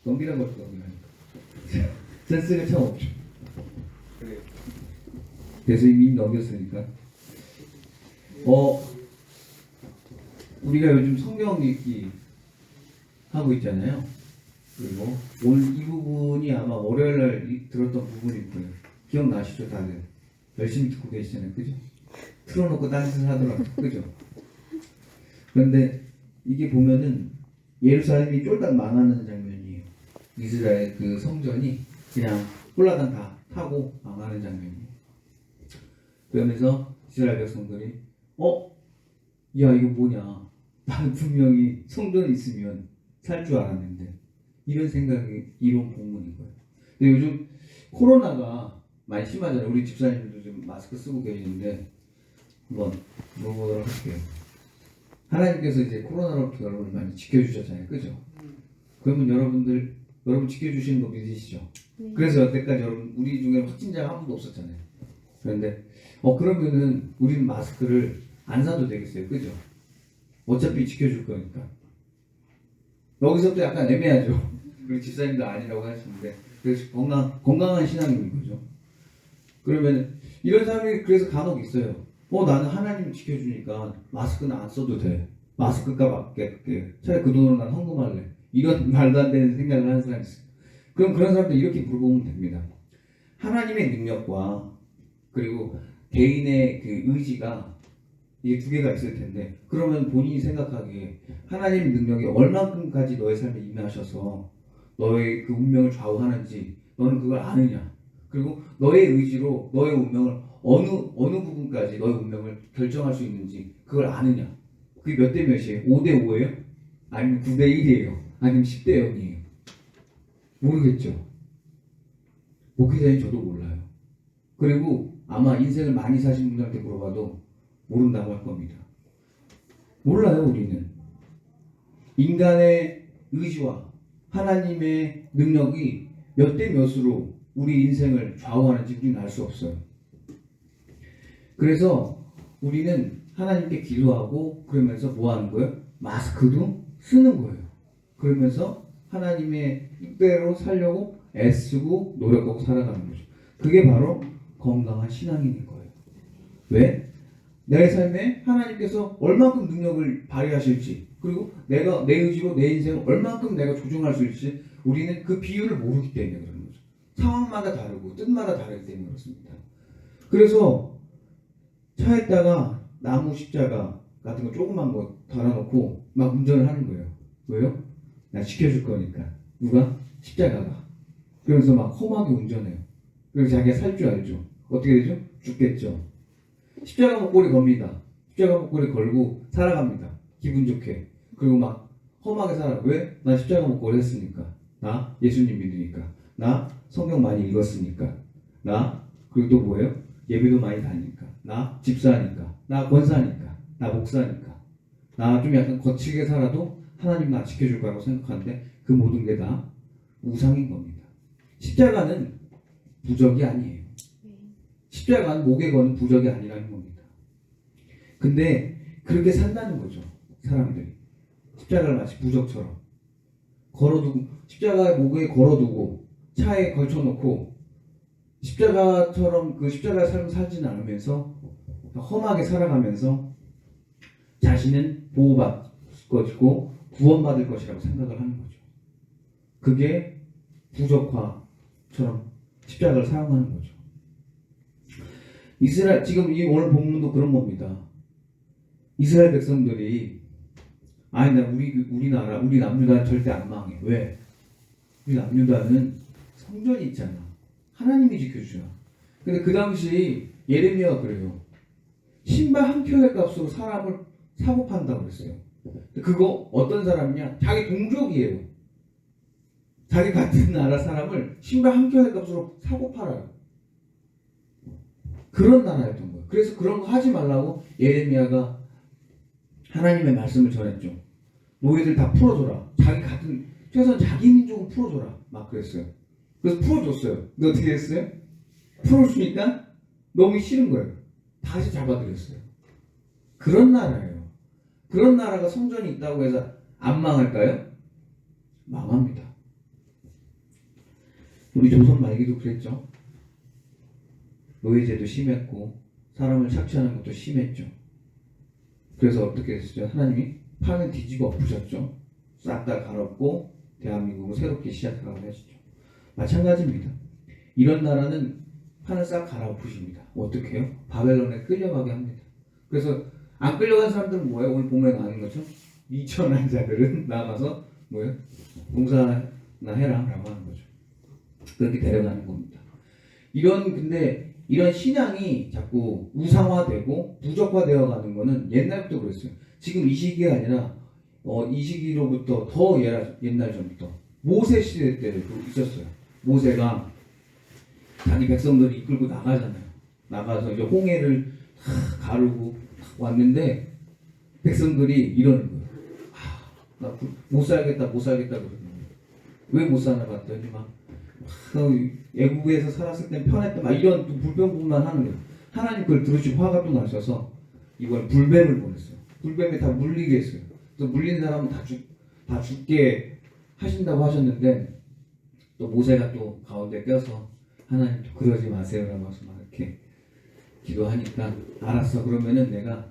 넘기라고 할까 넘기라니까. 센스가 참 없죠. 그래. 그래서 이미 넘겼으니까. 우리가 요즘 성경 읽기 하고 있잖아요. 그리고 오늘 이 부분이 아마 월요일날 들었던 부분일 거예요. 기억나시죠 다들? 열심히 듣고 계시잖아요. 그죠? 틀어놓고 딴짓을 하더라고요. 그죠? 그런데 이게 보면은 예루살렘이 쫄딱 망하는 장면이에요. 이스라엘 그 성전이 그냥 홀라당 다 타고 망하는 장면이에요. 그러면서 이스라엘 백성들이 야 이거 뭐냐, 나는 분명히 성전에 있으면 살 줄 알았는데, 이런 생각이 이런 본문인 거예요. 근데 요즘 코로나가 많이 심하잖아요. 우리 집사님들도 좀 마스크 쓰고 계시는데 한번 물어보도록 할게요. 하나님께서 이제 코로나로부터 여러분을 많이 지켜주셨잖아요. 그죠? 그러면 여러분 지켜주시는 거 믿으시죠? 네. 그래서 여태까지 여러분 우리 중에 확진자가 한 분도 없었잖아요. 그런데 그러면은 우리는 마스크를 안 사도 되겠어요. 그죠? 어차피 지켜줄 거니까. 여기서부터 약간 애매하죠. 우리 집사님도 아니라고 하시는데, 그래서 건강한 신앙인 거죠. 그러면 이런 사람이 그래서 간혹 있어요. 나는 하나님 지켜주니까 마스크는 안 써도 돼. 마스크 값 아낄게. 차라리 그 돈으로 난 헌금할래. 이런 말도 안 되는 생각을 하는 사람이 있어요. 그럼 그런 사람들 이렇게 물어보면 됩니다. 하나님의 능력과 그리고 개인의 그 의지가 이게 두 개가 있을 텐데, 그러면 본인이 생각하기에 하나님의 능력이 얼만큼까지 너의 삶에 임하셔서 너의 그 운명을 좌우하는지 너는 그걸 아느냐? 그리고 너의 의지로 너의 운명을 어느 부분까지 너의 운명을 결정할 수 있는지 그걸 아느냐? 그게 몇 대 몇이에요? 5대 5예요? 아니면 9대 1이에요? 아니면 10대 0이에요? 모르겠죠. 목회자인 저도 몰라요. 그리고 아마 인생을 많이 사신 분들한테 물어봐도 모른다고 할 겁니다. 몰라요. 우리는 인간의 의지와 하나님의 능력이 몇 대 몇으로 우리 인생을 좌우하는지 우리는 알 수 없어요. 그래서 우리는 하나님께 기도하고 그러면서 뭐 하는 거예요? 마스크도 쓰는 거예요. 그러면서 하나님의 뜻대로 살려고 애쓰고 노력하고 살아가는 거죠. 그게 바로 건강한 신앙인인 거예요. 왜? 내 삶에 하나님께서 얼만큼 능력을 발휘하실지, 그리고 내가 내 의지로 내 인생을 얼만큼 내가 조종할 수 있을지 우리는 그 비율을 모르기 때문에 그런 거죠. 상황마다 다르고 뜻마다 다르기 때문에 그렇습니다. 그래서 차에다가 나무 십자가 같은 거 조그만 거 달아놓고 막 운전을 하는 거예요. 왜요? 나 지켜줄 거니까. 누가? 십자가가. 그래서 막 험하게 운전해요. 그래서 자기가 살 줄 알죠. 어떻게 되죠? 죽겠죠. 십자가 목걸이 겁니다. 십자가 목걸이 걸고 살아갑니다. 기분 좋게. 그리고 막 험하게 살아. 왜? 나 십자가 목걸이 했으니까. 나 예수님 믿으니까. 나 성경 많이 읽었으니까. 나 그리고 또 뭐예요? 예배도 많이 다니니까. 나 집사니까. 나 권사니까. 나 목사니까. 나 좀 약간 거칠게 살아도 하나님 나 지켜줄 거라고 생각하는데 그 모든 게 다 우상인 겁니다. 십자가는 부적이 아니에요. 십자가는 목에 거는 부적이 아니라는 겁니다. 근데 그렇게 산다는 거죠. 사람들이. 십자가를 마치 부적처럼 걸어두고, 십자가 목에 걸어두고 차에 걸쳐놓고 십자가처럼 그 십자가의 삶을 살지는 않으면서 험하게 살아가면서 자신은 보호받을 것이고 구원받을 것이라고 생각을 하는 거죠. 그게 부적화처럼 십자가를 사용하는 거죠. 이스라엘, 지금 이 오늘 본문도 그런 겁니다. 이스라엘 백성들이 우리나라, 우리 남유다는 절대 안 망해. 왜? 우리 남유다는 성전이 있잖아. 하나님이 지켜주잖아. 근데 그 당시 예레미야가 그래요. 신발 한 켤레 값으로 사람을 사고 판다고 그랬어요. 그거 어떤 사람이냐? 자기 동족이에요. 자기 같은 나라 사람을 신발 한 켤레 값으로 사고 팔아요. 그런 나라였던 거예요. 그래서 그런 거 하지 말라고 예레미야가 하나님의 말씀을 전했죠. 너희들 다 풀어줘라. 최소한 자기 민족은 풀어줘라. 막 그랬어요. 그래서 풀어줬어요. 근데 어떻게 했어요? 풀어주니까 너무 싫은 거예요. 다시 잡아들였어요. 그런 나라예요. 그런 나라가 성전이 있다고 해서 안 망할까요? 망합니다. 우리 조선 말기도 그랬죠. 노예제도 심했고 사람을 착취하는 것도 심했죠. 그래서 어떻게 했었죠? 하나님이 판을 뒤집어 엎으셨죠. 싹 다 갈았고 대한민국을 새롭게 시작하라고 하시죠. 마찬가지입니다. 이런 나라는 판을 싹 갈아엎으십니다. 어떻게 해요? 바벨론에 끌려가게 합니다. 그래서 안 끌려간 사람들은 뭐예요? 오늘 보면 아는 거죠? 미천한 자들은 나가서 뭐예요? 봉사나 해라라고 하는 거죠. 그렇게 데려가는 겁니다. 근데 이런 신앙이 자꾸 우상화되고 부적화되어 가는 거는 옛날부터 그랬어요. 지금 이 시기가 아니라 이 시기로부터 더 옛날 전부터 모세 시대 때도 있었어요. 모세가 자기 백성들을 이끌고 나가잖아요. 나가서 이제 홍해를 가르고 왔는데 백성들이 이러는 거예요. 나 못 살겠다 그러는 거예요. 왜 못 사나 봤더니 애국에서 살았을 땐 편했다 막 이런 불평불만 하는 거예요. 하나님 그걸 들으시고 화가 또 나셔서 이번 불뱀을 보냈어요. 불뱀에 다 물리게 했어요. 그래서 물린 사람은 다 죽게 하신다고 하셨는데 또 모세가 또 가운데 껴서 하나님 또 그러지 마세요라고 해서 막 이렇게 기도하니까 알았어. 그러면은 내가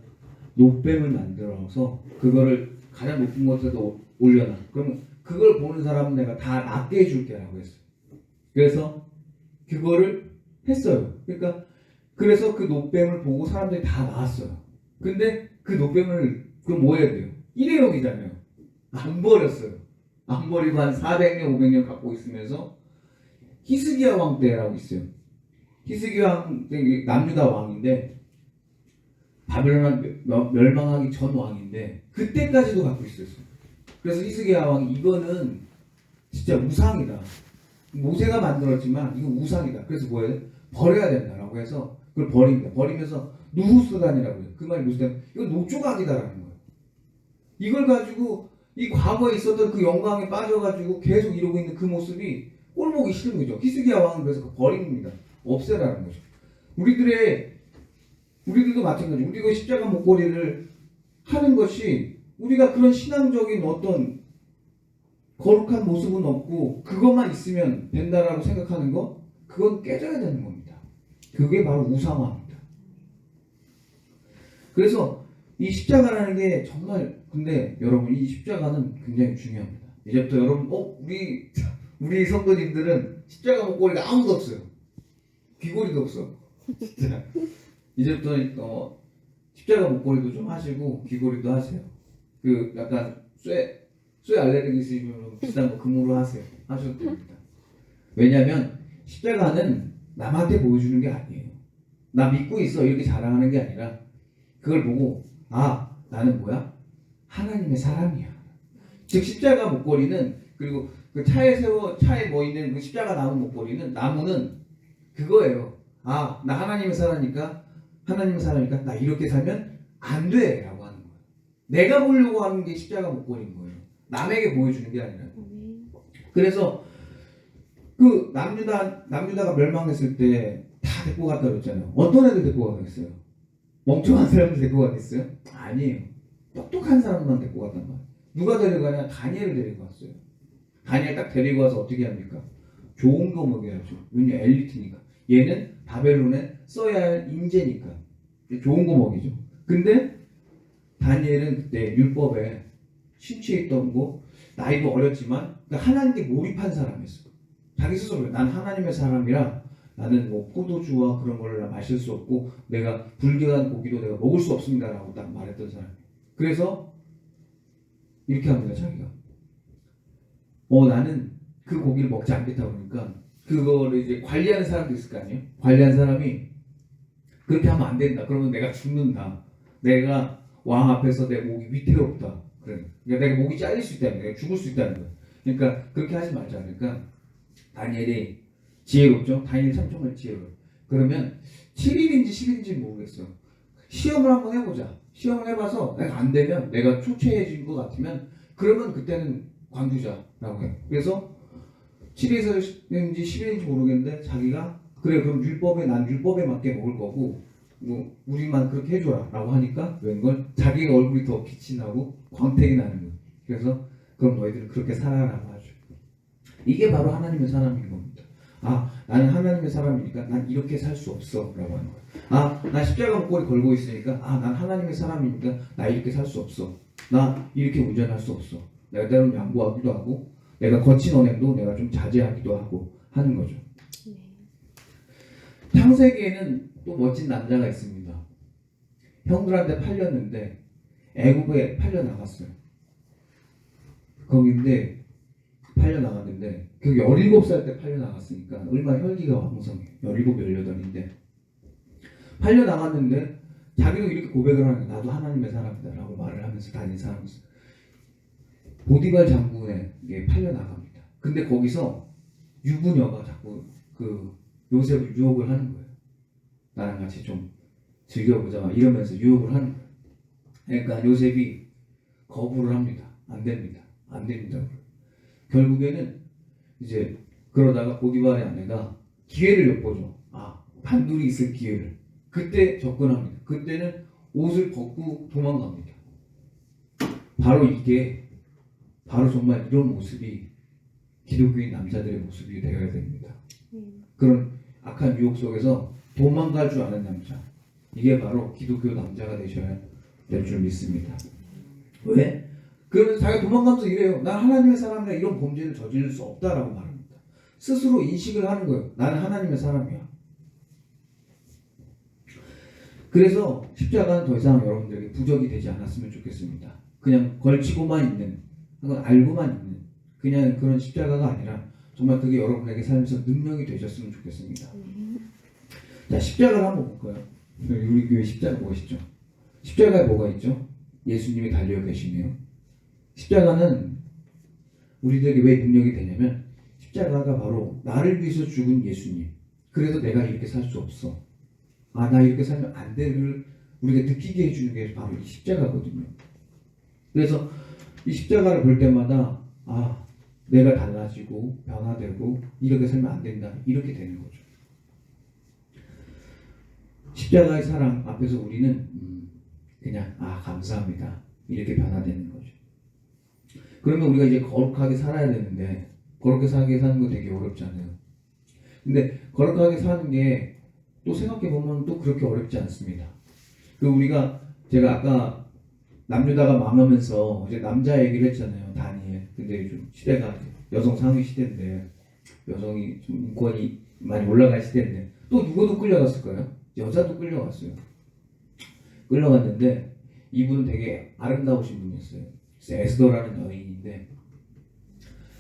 노뱀을 만들어서 그거를 가장 높은 곳에도 올려놔. 그러면 그걸 보는 사람은 내가 다 낫게 해줄게라고 했어요. 그래서 그거를 했어요. 그래서 그 노뱀을 보고 사람들이 다 나았어요. 근데 그 노뱀을 그럼 뭐 해야 돼요? 일회용이잖아요. 안 버렸어요. 안 버리고 한 400년 500년 갖고 있으면서 히스기야 왕 때라고 있어요. 히스기야 왕 때 남유다 왕인데 바벨론 멸망하기 전 왕인데 그때까지도 갖고 있었어요. 그래서 히스기야 왕이 이거는 진짜 우상이다. 모세가 만들었지만 이거 우상이다. 그래서 뭐예요? 버려야 된다라고 해서 그걸 버립니다. 버리면서 누후스단이라고 해요. 그 말이 무슨 뜻이냐면 이건 노조각이다라는 거예요. 이걸 가지고 이 과거에 있었던 그 영광에 빠져가지고 계속 이러고 있는 그 모습이 꼴보기 싫은 거죠. 히스기야 왕은 그래서 버립니다. 없애라는 거죠. 우리들도 마찬가지. 우리가 십자가 목걸이를 하는 것이 우리가 그런 신앙적인 어떤 거룩한 모습은 없고 그것만 있으면 된다라고 생각하는 거, 그건 깨져야 되는 겁니다. 그게 바로 우상화입니다. 그래서 이 십자가라는 게 정말, 근데 여러분 이 십자가는 굉장히 중요합니다. 이제부터 여러분 우리 성도님들은 십자가 목걸이가 아무도 없어요. 귀걸이도 없어. 진짜. 이제부터 십자가 목걸이도 좀 하시고 귀걸이도 하세요. 그 약간 쇠 알레르기 있으시면 비싼 거 금으로 하세요. 하셔도 됩니다. 왜냐하면 십자가는 남한테 보여주는 게 아니에요. 나 믿고 있어 이렇게 자랑하는 게 아니라 그걸 보고 나는 뭐야? 하나님의 사람이야. 즉 십자가 목걸이는, 그리고 그 차에 뭐 있는 그 십자가 나무는 그거예요. 나 하나님의 사람이니까 나 이렇게 살면 안 돼 라고 하는 거예요. 내가 보려고 하는 게 십자가 목걸이인 거예요. 남에게 보여주는 게 아니라. 그래서 그 남유다가 멸망했을 때 다 데리고 갔다 그랬잖아요. 어떤 애들 데리고 가겠어요? 멍청한 사람들 데리고 가겠어요? 아니에요. 똑똑한 사람만 데리고 갔단 말이에요. 누가 데려가냐? 다니엘을 데리고 갔어요. 다니엘 딱 데리고 와서 어떻게 합니까? 좋은 거 먹여야죠. 왜냐? 엘리트니까. 얘는 바벨론에 써야 할 인재니까 좋은 거 먹이죠. 근데 다니엘은 그때 율법에 심취해 있던 거, 나이도 어렸지만 그러니까 하나님께 몰입한 사람이었어. 자기 스스로 난 하나님의 사람이라 나는 뭐 포도주와 그런 걸 마실 수 없고 내가 불결한 고기도 내가 먹을 수 없습니다라고 딱 말했던 사람이에요. 그래서 이렇게 합니다. 자기가 나는 그 고기를 먹지 않겠다 그러니까 그거를 이제 관리하는 사람도 있을 거 아니에요. 관리하는 사람이 그렇게 하면 안 된다. 그러면 내가 죽는다. 내가 왕 앞에서 내 목이 위태롭다. 그러니까 내가 목이 잘릴 수 있다는 거예요. 내가 죽을 수 있다는 거예요. 그러니까 그렇게 하지 말자. 그러니까 다니엘이 지혜롭죠. 다니엘 참 정말 지혜로워요. 그러면 7일인지 10일인지 모르겠어요. 시험을 한번 해보자. 시험을 해봐서 내가 안 되면, 내가 초췌해진 것 같으면 그러면 그때는 관두자라고 해요. 그래서 7일인지 10일인지 모르겠는데 자기가 그래 그럼 난 율법에 맞게 먹을 거고 뭐 우리만 그렇게 해줘라 라고 하니까 웬걸 자기가 얼굴이 더 빛이 나고 광택이 나는 거예요. 그래서 그럼 너희들은 그렇게 살아라고 하죠. 이게 바로 하나님의 사람인 겁니다. 나는 하나님의 사람이니까 난 이렇게 살 수 없어 라고 하는 거예요. 나 십자가 목걸이 걸고 있으니까 난 하나님의 사람이니까 나 이렇게 살 수 없어. 나 이렇게 운전할 수 없어. 내가 때로는 양보하기도 하고 내가 거친 언행도 내가 좀 자제하기도 하고 하는 거죠. 창세기에는 또 멋진 남자가 있습니다. 형들한테 팔렸는데 애굽에 팔려 나갔어요. 거기인데 팔려 나갔는데 그 17살 때 팔려 나갔으니까 얼마나 혈기가 왕성해. 17, 18인데 팔려 나갔는데 자기도 이렇게 고백을 하는 거야. 나도 하나님의 사람이다 라고 말을 하면서 다닌 사람이었어요. 보디발 장군에게 팔려 나갑니다. 근데 거기서 유부녀가 자꾸 그 요셉을 유혹을 하는 거예요. 나랑 같이 좀 즐겨보자 이러면서 유혹을 하는 거예요. 그러니까 요셉이 거부를 합니다. 안 됩니다. 안 됩니다. 결국에는 이제 그러다가 보디발의 아내가 기회를 엿보죠. 단둘이 있을 기회를. 그때 접근합니다. 그때는 옷을 벗고 도망갑니다. 바로 정말 이런 모습이 기독교인 남자들의 모습이 되어야 됩니다. 그런 악한 유혹 속에서 도망갈 줄 아는 남자. 이게 바로 기독교 남자가 되셔야 될 줄 믿습니다. 왜? 그러면 자기가 도망가면서 이래요. 난 하나님의 사람이라 이런 범죄를 저지를 수 없다라고 말합니다. 스스로 인식을 하는 거예요. 나는 하나님의 사람이야. 그래서 십자가는 더 이상 여러분들에게 부적이 되지 않았으면 좋겠습니다. 그냥 걸치고만 있는, 그건 알고만 있는 그냥 그런 십자가가 아니라 정말 그게 여러분에게 삶에서 능력이 되셨으면 좋겠습니다. 자, 십자가를 한번 볼까요? 우리 교회 십자가 보이시죠? 십자가에 뭐가 있죠? 예수님이 달려 계시네요. 십자가는 우리들에게 왜 능력이 되냐면 십자가가 바로 나를 위해서 죽은 예수님. 그래서 내가 이렇게 살 수 없어. 나 이렇게 살면 안 돼를 우리가 느끼게 해주는 게 바로 이 십자가거든요. 그래서 이 십자가를 볼 때마다 내가 달라지고 변화되고 이렇게 살면 안 된다. 이렇게 되는 거죠. 십자가의 사랑 앞에서 우리는 그냥 감사합니다. 이렇게 변화되는 거죠. 그러면 우리가 이제 거룩하게 살아야 되는데 거룩하게 사는 거 되게 어렵잖아요. 근데 거룩하게 사는 게 또 생각해보면 또 그렇게 어렵지 않습니다. 제가 아까 남유다가 망하면서 이제 남자 얘기를 했잖아요. 다니엘. 근데 요즘 시대가 여성 상위 시대인데 여성이 좀 인권이 많이 올라갈 시대인데 또 누구도 끌려갔을까요? 여자도 끌려갔어요. 끌려갔는데 이분은 되게 아름다우신 분이었어요. 에스더라는 여인인데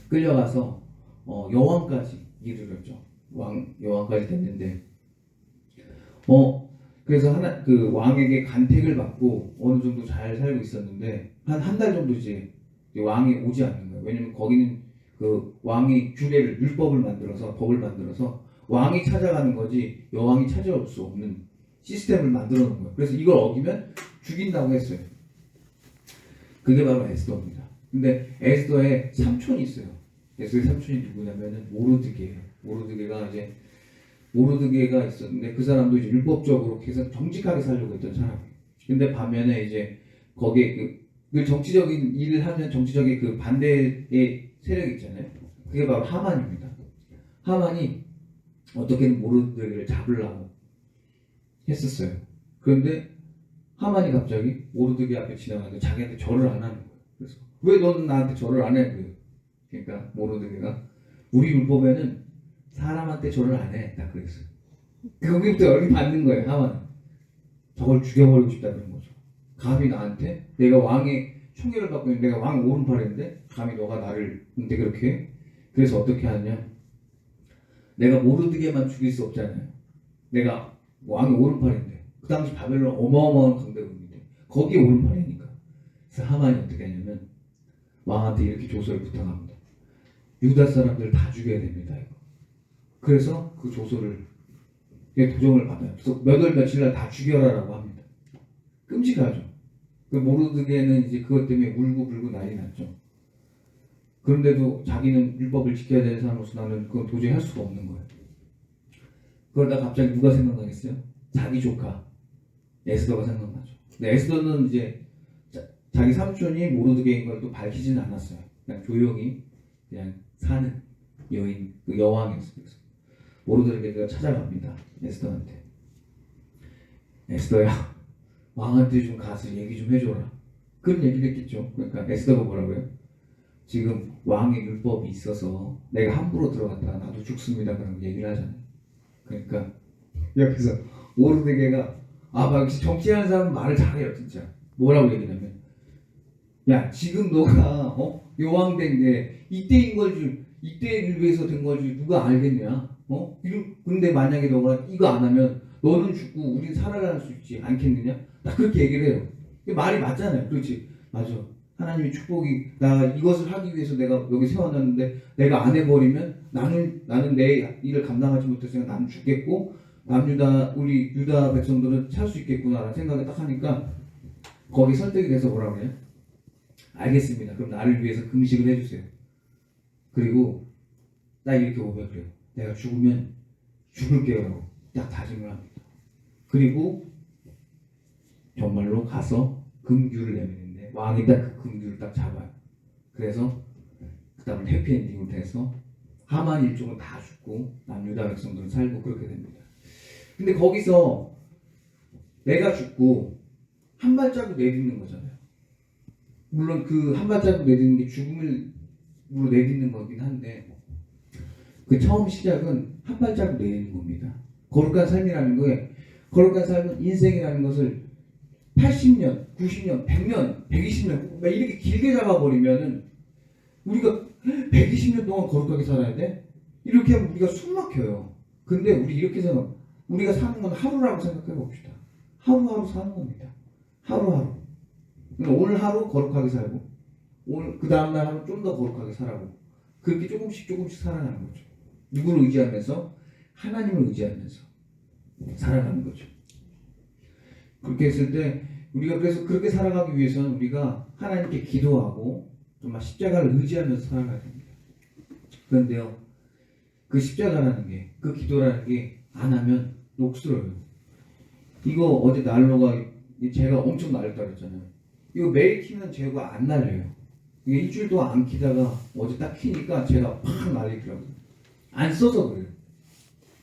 끌려가서 여왕까지 이르렀죠. 여왕까지 됐는데 그래서 그 왕에게 간택을 받고 어느 정도 잘 살고 있었는데 한 달 정도 이제 왕이 오지 않는 거예요. 왜냐면 거기는 그 왕이 규례를 율법을 만들어서 법을 만들어서 왕이 찾아가는 거지 여왕이 찾아올 수 없는 시스템을 만들어 놓은 거예요. 그래서 이걸 어기면 죽인다고 했어요. 그게 바로 에스더입니다. 근데 에스더의 삼촌이 있어요. 에스더의 삼촌이 누구냐면은 모르드게가 있었는데 그 사람도 이제 율법적으로 계속 정직하게 살려고 했던 사람이에요. 근데 반면에 이제 거기에 그 정치적인 일을 하면 정치적인 그 반대의 세력이 있잖아요. 그게 바로 하만입니다. 하만이 어떻게든 모르드게를 잡으려고 했었어요. 그런데 하만이 갑자기 모르드게 앞에 지나가는데 자기한테 절을 안 하는 거예요. 그래서 왜 너는 나한테 절을 안 해? 그러니까 모르드게가 우리 율법에는 사람한테 절을 안 해. 딱 그랬어요. 거기부터 열이 받는 거예요. 하만은. 저걸 죽여버리고 싶다는 거죠. 감히 나한테 내가 왕의 총애를 받고 있는데 내가 왕 오른팔인데 감히 너가 나를 근데 그렇게 해? 그래서 어떻게 하느냐? 내가 모르드게만 죽일 수 없잖아요. 내가 왕의 오른팔인데 그 당시 바벨론 어마어마한 강대국인데 거기에 오른팔이니까. 그래서 하만이 어떻게 하냐면 왕한테 이렇게 조서를 부탁합니다. 유다 사람들 다 죽여야 됩니다. 이거. 그래서 그 조서를 도정을 받아요. 그래서 몇 월 며칠 날 다 죽여라라고 합니다. 끔찍하죠. 그 모르드게는 이제 그것 때문에 울고 불고 난리 났죠. 그런데도 자기는 율법을 지켜야 되는 사람으로서 나는 그건 도저히 할 수가 없는 거예요. 그러다 갑자기 누가 생각나겠어요? 자기 조카 에스더가 생각나죠. 근데 에스더는 이제 자기 삼촌이 모르드게인 걸 또 밝히지는 않았어요. 그냥 조용히 그냥 사는 여인, 그 여왕이었어요. 모르드게가 찾아갑니다. 에스더한테. 에스더야, 왕한테 좀 가서 얘기 좀 해줘라. 그런 얘기를 했겠죠. 그러니까 에스더가 뭐라고요? 지금 왕의 율법이 있어서 내가 함부로 들어갔다가 나도 죽습니다. 그런 얘기를 하잖아요. 그러니까 옆에서 모르드게가 역시 정치하는 사람은 말을 잘해요. 진짜. 뭐라고 얘기냐면, 야, 지금 너가 여왕된 게 이때인 걸지, 이때를 위해서 된 걸지 누가 알겠냐? 근데 만약에 너가 이거 안 하면 너는 죽고 우린 살아갈 수 있지 않겠느냐? 딱 그렇게 얘기를 해요. 말이 맞잖아요. 그렇지? 맞아. 하나님의 축복이, 나 이것을 하기 위해서 내가 여기 세워놨는데 내가 안 해버리면 나는 내 일을 감당하지 못했으니까 나는 죽겠고 우리 유다 백성들은 살 수 있겠구나라는 생각을 딱 하니까 거기 설득이 돼서 뭐라고 해요? 알겠습니다. 그럼 나를 위해서 금식을 해주세요. 그리고 나 이렇게 고백을 해요. 내가 죽으면 죽을게요 라고 딱 다짐을 합니다. 그리고 정말로 가서 금규를 내미는데 왕이 딱 그 금규를 딱 잡아요. 그래서 그 다음에 해피엔딩으로 돼서 하만 일족은 다 죽고 남유다 백성들은 살고 그렇게 됩니다. 근데 거기서 내가 죽고 한 발자국 내딛는 거잖아요. 물론 그 한 발자국 내딛는 게 죽음으로 내딛는 거긴 한데 그 처음 시작은 한 발자국 내딛는 겁니다. 거룩한 삶이라는 거에 거룩한 삶은 인생이라는 것을 80년, 90년, 100년, 120년 이렇게 길게 잡아버리면은 우리가 120년 동안 거룩하게 살아야 돼? 이렇게 하면 우리가 숨 막혀요. 근데 우리가 사는 건 하루라고 생각해 봅시다. 하루하루 사는 겁니다. 하루하루. 오늘 하루 거룩하게 살고 오늘 그 다음날 하루 좀 더 거룩하게 살아고 그렇게 조금씩 살아가는 거죠. 누구를 의지하면서? 하나님을 의지하면서 살아가는 거죠. 그렇게 했을 때 우리가 그래서 그렇게 살아가기 위해서는 우리가 하나님께 기도하고 정말 십자가를 의지하면서 살아가야 됩니다. 그런데요, 그 십자가라는 게, 그 기도라는 게 안 하면 녹슬어요. 이거 어제 난로가 제가 엄청 날렸다 그랬잖아요. 이거 매일 키면 제가 안 날려요. 이게 일주일 동안 안 키다가 어제 딱 키니까 제가 팍 날리더라고요. 안 써서 그래요.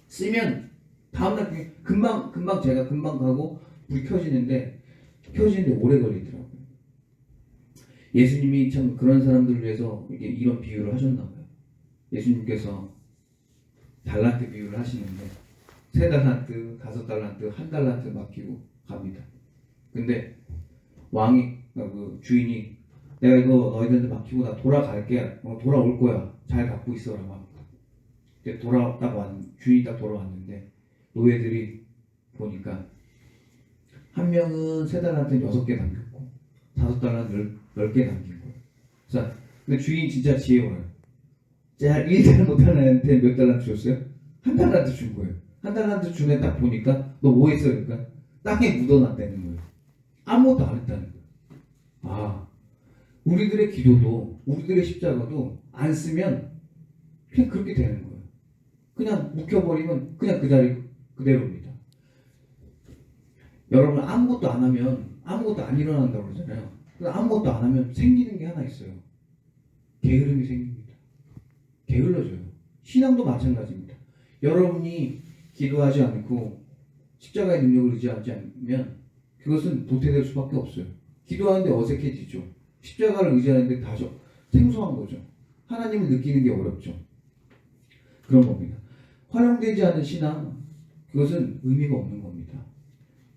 쓰면 다음날 금방 제가 가고 불이 켜지는데 오래 걸리더라고요. 예수님이 참 그런 사람들을 위해서 이런 비유를 하셨나 봐요. 예수님께서 달란트 비유를 하시는데 3달란트, 5달란트, 1달란트 맡기고 갑니다. 근데 왕이 그 주인이 내가 이거 너희들한테 맡기고 나 돌아갈게. 돌아올 거야. 잘 갖고 있어라고 합니다. 주인이 딱 돌아왔는데 노예들이 보니까 한 명은 3달란트는 6개 남겼고 5달란트는 10개 남긴 거예요. 자, 근데 주인이 진짜 지혜로워요. 자, 1달 못하는 애한테 몇 달란트 줬어요? 1달란트 준 거예요. 1달란트 준 애 딱 보니까 너 뭐 했어? 그러니까 땅에 묻어놨다는 거예요. 아무것도 안 했다는 거예요. 우리들의 기도도 우리들의 십자가도 안 쓰면 그냥 그렇게 되는 거예요. 그냥 묵혀버리면 그냥 그 자리 그대로입니다. 여러분 아무것도 안 하면 아무것도 안 일어난다고 그러잖아요. 아무것도 안 하면 생기는 게 하나 있어요. 게으름이 생깁니다. 게을러져요. 신앙도 마찬가지입니다. 여러분이 기도하지 않고 십자가의 능력을 의지하지 않으면 그것은 도태될 수밖에 없어요. 기도하는데 어색해지죠. 십자가를 의지하는데 다 생소한 거죠. 하나님을 느끼는 게 어렵죠. 그런 겁니다. 활용되지 않은 신앙, 그것은 의미가 없는 겁니다.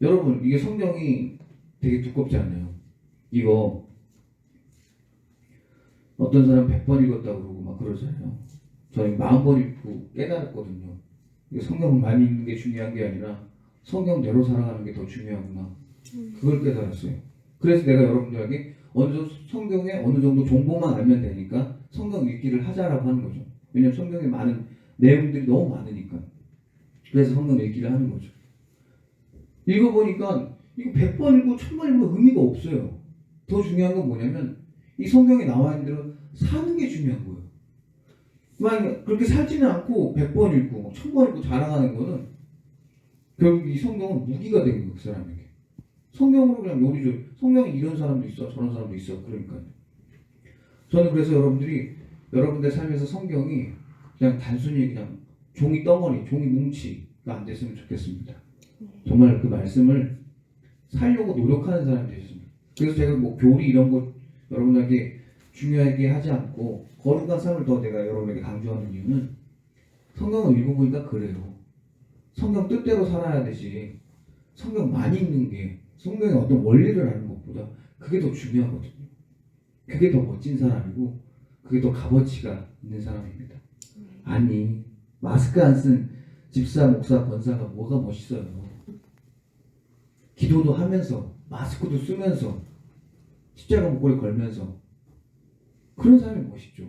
여러분, 이게 성경이 되게 두껍지 않아요. 이거 어떤 사람 100번 읽었다고 그러고 막 그러잖아요. 저는 40번 읽고 깨달았거든요. 이게 성경을 많이 읽는 게 중요한 게 아니라 성경대로 살아가는 게 더 중요하구나. 그걸 깨달았어요. 그래서 내가 여러분들에게 성경에 어느 정도 정보만 알면 되니까 성경 읽기를 하자라고 하는 거죠. 왜냐면 성경에 많은 내용들이 너무 많으니까. 그래서 성경 읽기를 하는 거죠. 읽어보니까 이거 100번 읽고 1000번 읽으면 의미가 없어요. 더 중요한 건 뭐냐면 이 성경에 나와 있는 대로 사는 게 중요한 거예요. 만약 그렇게 살지는 않고 100번 읽고 1000번 읽고 자랑하는 거는 결국 이 성경은 무기가 되는 거예요. 그 사람에게. 성경으로 그냥 요리조리 성경에 이런 사람도 있어 저런 사람도 있어. 그러니까요. 저는 그래서 여러분들 삶에서 성경이 그냥 단순히 그냥 종이 덩어리, 종이 뭉치가 안 됐으면 좋겠습니다. 정말 그 말씀을 살려고 노력하는 사람이 되셨습니다. 그래서 제가 뭐 교리 이런 거 여러분에게 중요하게 하지 않고 거룩한 삶을 더 내가 여러분에게 강조하는 이유는 성경을 읽어보니까 그래요. 성경 뜻대로 살아야 되지. 성경 많이 읽는 게 성경의 어떤 원리를 아는 것보다 그게 더 중요하거든요. 그게 더 멋진 사람이고 그게 더 값어치가 있는 사람입니다. 아니 마스크 안 쓴 집사, 목사, 권사가 뭐가 멋있어요. 기도도 하면서 마스크도 쓰면서 십자가 목걸이 걸면서 그런 사람이 멋있죠.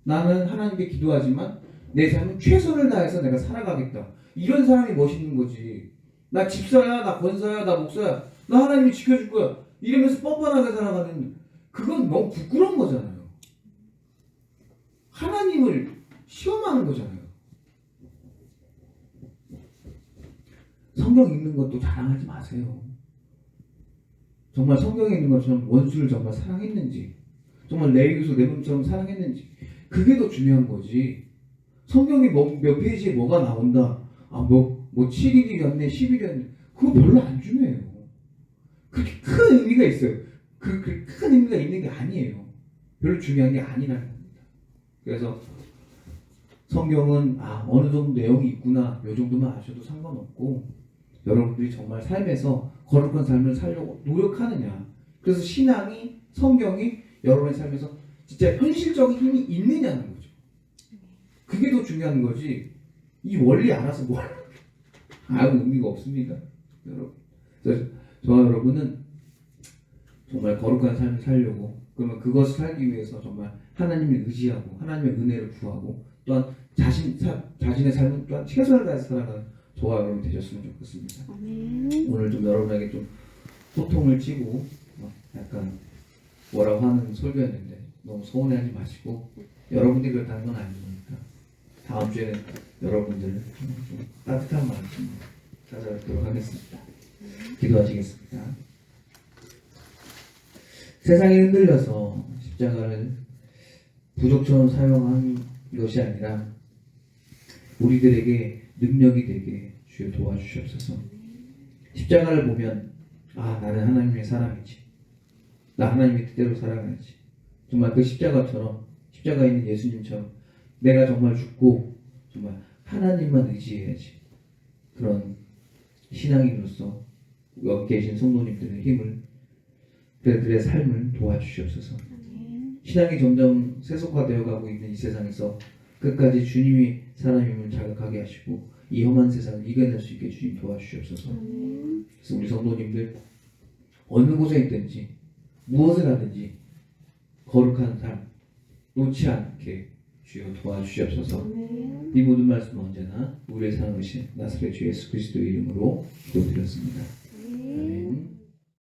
나는 하나님께 기도하지만 내 삶은 최선을 다해서 내가 살아가겠다. 이런 사람이 멋있는 거지. 나 집사야, 나 권사야, 나 목사야, 나 하나님이 지켜줄 거야. 이러면서 뻔뻔하게 살아가는 그건 너무 부끄러운 거잖아요. 하나님을 시험하는 거잖아요. 성경 읽는 것도 자랑하지 마세요. 정말 성경에 있는 것처럼 원수를 정말 사랑했는지, 정말 내 이웃을 내 몸처럼 사랑했는지, 그게 더 중요한 거지. 성경이 몇 페이지에 뭐가 나온다, 뭐 7일이었네, 10일이었네, 그거 별로 안 중요해요. 그렇게 큰 의미가 있어요. 그렇게 큰 의미가 있는 게 아니에요. 별로 중요한 게 아니라는 겁니다. 그래서 성경은 어느 정도 내용이 있구나, 이 정도만 아셔도 상관없고, 여러분들이 정말 삶에서 거룩한 삶을 살려고 노력하느냐. 그래서 신앙이, 성경이 여러분의 삶에서 진짜 현실적인 힘이 있느냐는 거죠. 그게 더 중요한 거지. 이 원리 알아서 뭘 아무 의미가 없습니다. 여러분. 그래서 저와 여러분은 정말 거룩한 삶을 살려고, 그러면 그것을 살기 위해서 정말 하나님을 의지하고 하나님의 은혜를 구하고 또한 자신의 삶은 또한 최선을 다해서 살아가는 저와 여러분 되셨으면 좋겠습니다. 오늘 좀 여러분에게 좀 소통을 찌고 약간 뭐라고 하는 설교였는데 너무 서운해하지 마시고, 여러분들이 그렇다는 건 아니니까 다음 주에는 여러분들 좀 따뜻한 말씀 찾아뵙도록 하겠습니다. 기도하시겠습니다. 세상에 흔들려서 십자가를 부족처럼 사용한 것이 아니라 우리들에게 능력이 되게 주여 도와주시옵소서. 십자가를 보면 나는 하나님의 사람이지, 나 하나님의 뜻대로 살아가야지, 정말 그 십자가처럼, 십자가에 있는 예수님처럼 내가 정말 죽고 정말 하나님만 의지해야지, 그런 신앙인으로서 여기 계신 성도님들의 힘을, 그들의 삶을 도와주시옵소서. 신앙이 점점 세속화되어 가고 있는 이 세상에서 끝까지 주님이 사람임을 자각하게 하시고 이 험한 세상을 이겨낼 수 있게 주님 도와주시옵소서. 그래서 우리 성도님들 어느 곳에 있든지 무엇을 하든지 거룩한 삶 놓지 않게 주여 도와주시옵소서. 이 모든 말씀 언제나 우리의 사랑하신 나사렛 주 예수 그리스도의 이름으로 기도드렸습니다.